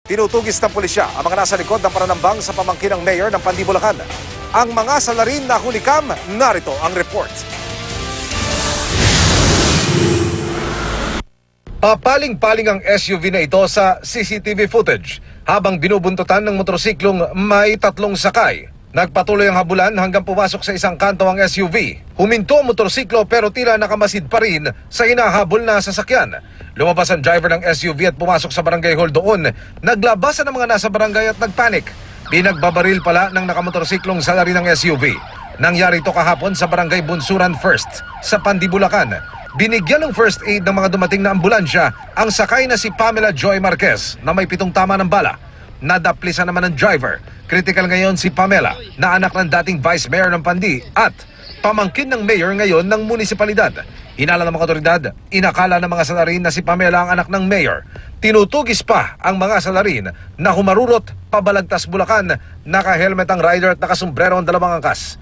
Tinutugis ng pulisya ang mga nasa likod ng pananambang sa pamangkin ng mayor ng Pandi, Bulacan. Ang mga salarin na hulikam, narito ang report. Papaling-paling ang SUV na ito sa CCTV footage habang binubuntutan ng motorsiklong may 3 sakay. Nagpatuloy ang habulan hanggang pumasok sa isang kanto ang SUV. Huminto ang motorsiklo pero tila nakamasid pa rin sa hinahabol na sasakyan. Lumabas ang driver ng SUV at pumasok sa barangay hall doon. Naglabasan ang mga nasa barangay at nagpanik. Pinagbabaril pala ng nakamotorsiklong salarin ng SUV. Nangyari ito kahapon sa barangay Bunsuran First sa Pandi, Bulacan. Binigyan ng first aid ng mga dumating na ambulansya ang sakay na si Pamela Joy Marquez na may 7 tama ng bala. Nadaplisan naman ng driver. Critical ngayon si Pamela na anak ng dating Vice Mayor ng Pandi at pamangkin ng Mayor ngayon ng munisipalidad. Hinala ng mga otoridad, inakala ng mga salarin na si Pamela ang anak ng Mayor. Tinutugis pa ang mga salarin na humarurot pabalagtas Bulacan. Naka-helmet ang rider at nakasombrero ang 2 angkas.